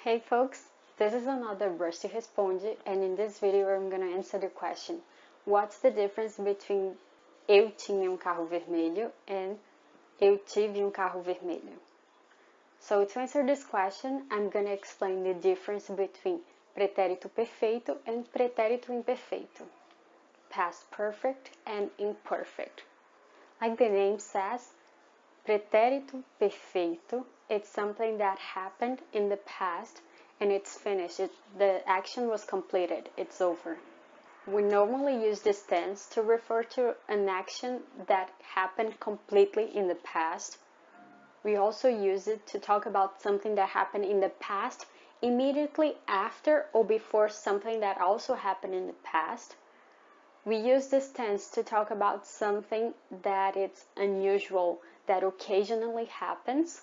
Hey folks, this is another Rusty Responde, and in this video I'm gonna answer the question: what's the difference between eu tinha carro vermelho and eu tive carro vermelho? So to answer this question, I'm gonna explain the difference between pretérito perfeito and pretérito imperfeito, past perfect and imperfect. Like the name says, pretérito perfeito, it's something that happened in the past and it's finished. The action was completed. It's over. We normally use this tense to refer to an action that happened completely in the past. We also use it to talk about something that happened in the past immediately after or before something that also happened in the past. We use this tense to talk about something that is unusual, that occasionally happens,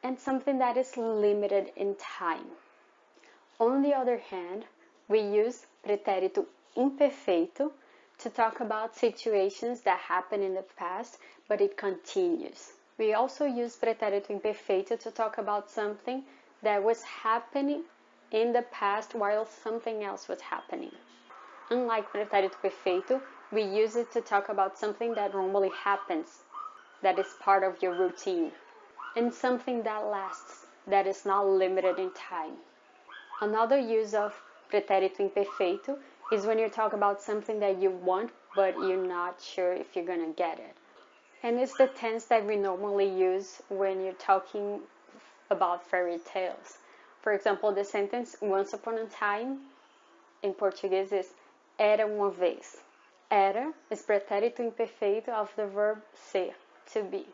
and something that is limited in time. On the other hand, we use pretérito imperfeito to talk about situations that happen in the past, but it continues. We also use pretérito imperfeito to talk about something that was happening in the past while something else was happening. Unlike pretérito perfeito, we use it to talk about something that normally happens, that is part of your routine, and something that lasts, that is not limited in time. Another use of pretérito imperfeito is when you talk about something that you want, but you're not sure if you're gonna get it. And it's the tense that we normally use when you're talking about fairy tales. For example, the sentence, once upon a time, in Portuguese is era uma vez. Era is pretérito imperfeito of the verb ser, to be.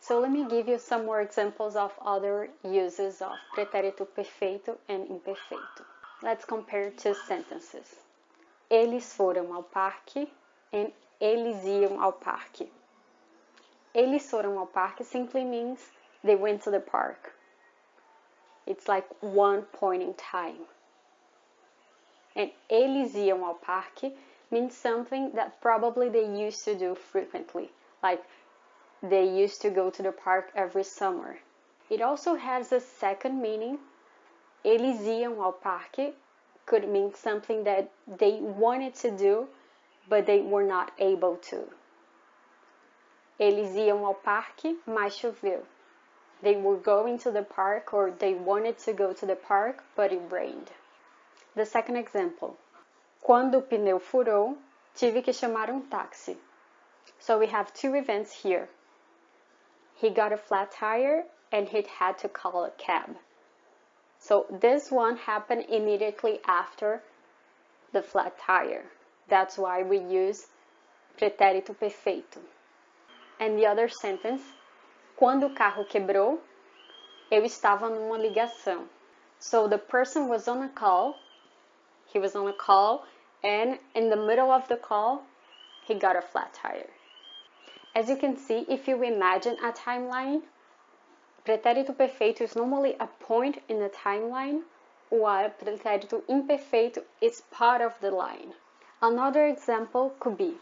So let me give you some more examples of other uses of pretérito perfeito and imperfeito. Let's compare two sentences. Eles foram ao parque and eles iam ao parque. Eles foram ao parque simply means they went to the park. It's like one point in time. And eles iam ao parque means something that probably they used to do frequently, like they used to go to the park every summer. It also has a second meaning. Eles iam ao parque could mean something that they wanted to do, but they were not able to. Eles iam ao parque, mas choveu. They were going to the park, or they wanted to go to the park, but it rained. The second example. Quando o pneu furou, tive que chamar táxi. So we have two events here. He got a flat tire and he had to call a cab. So this one happened immediately after the flat tire. That's why we use pretérito perfeito. And the other sentence, quando o carro quebrou, eu estava numa ligação. So the person was on a call, he was on a call, and in the middle of the call, he got a flat tire. As you can see, if you imagine a timeline, pretérito perfeito is normally a point in the timeline, while pretérito imperfeito is part of the line. Another example could be,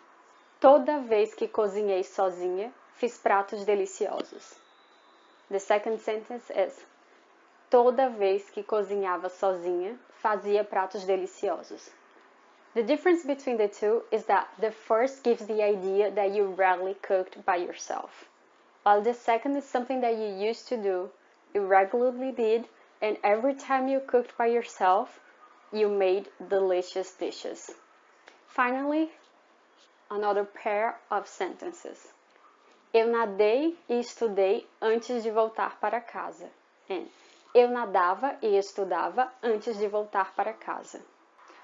toda vez que cozinhei sozinha, fiz pratos deliciosos. The second sentence is, toda vez que cozinhava sozinha, fazia pratos deliciosos. The difference between the two is that the first gives the idea that you rarely cooked by yourself, while the second is something that you used to do, you regularly did, and every time you cooked by yourself, you made delicious dishes. Finally, another pair of sentences. Eu nadei e estudei antes de voltar para casa. And eu nadava e estudava antes de voltar para casa.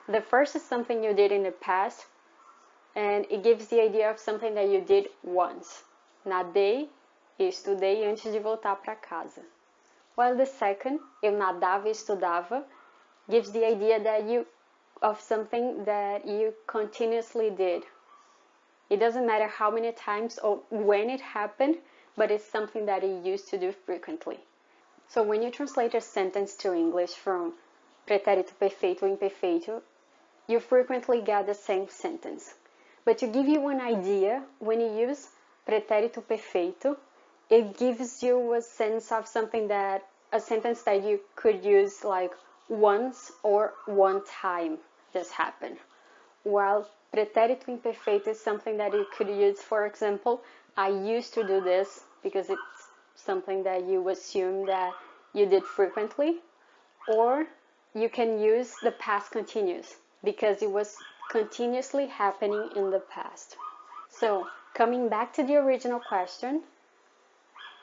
The first is something you did in the past, and it gives the idea of something that you did once. Nadei e estudei antes de voltar para casa. While the second, eu nadava e estudava, gives the idea that of something that you continuously did. It doesn't matter how many times or when it happened, but it's something that you used to do frequently. So when you translate a sentence to English from pretérito perfeito or imperfeito, you frequently get the same sentence. But to give you an idea, when you use pretérito perfeito, it gives you a sense of something that a sentence that you could use like once or one time this happened. While pretérito imperfeito is something that you could use, for example, I used to do this, because it's something that you assume that you did frequently. Or you can use the past continuous, because it was continuously happening in the past. So, coming back to the original question,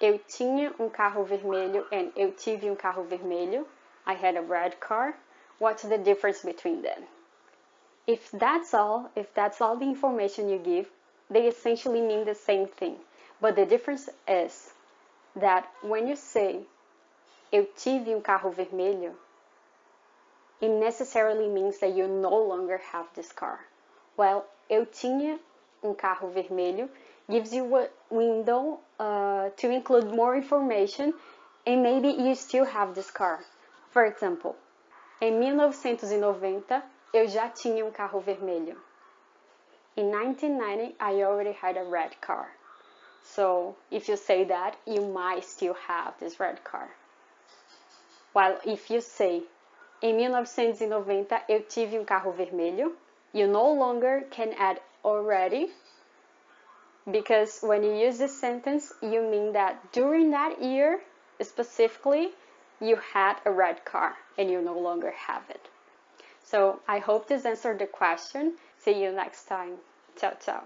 eu tinha carro vermelho and eu tive carro vermelho. I had a red car. What's the difference between them? If that's all the information you give, they essentially mean the same thing. But the difference is that when you say eu tive carro vermelho, it necessarily means that you no longer have this car. While eu tinha carro vermelho gives you a window to include more information, and maybe you still have this car. For example, em 1990 eu já tinha carro vermelho. In 1990 I already had a red car. So if you say that, you might still have this red car. While if you say em 1990 eu tive carro vermelho, you no longer can add already, because when you use this sentence, you mean that during that year, specifically, you had a red car and you no longer have it. So I hope this answered the question. See you next time. Ciao, ciao.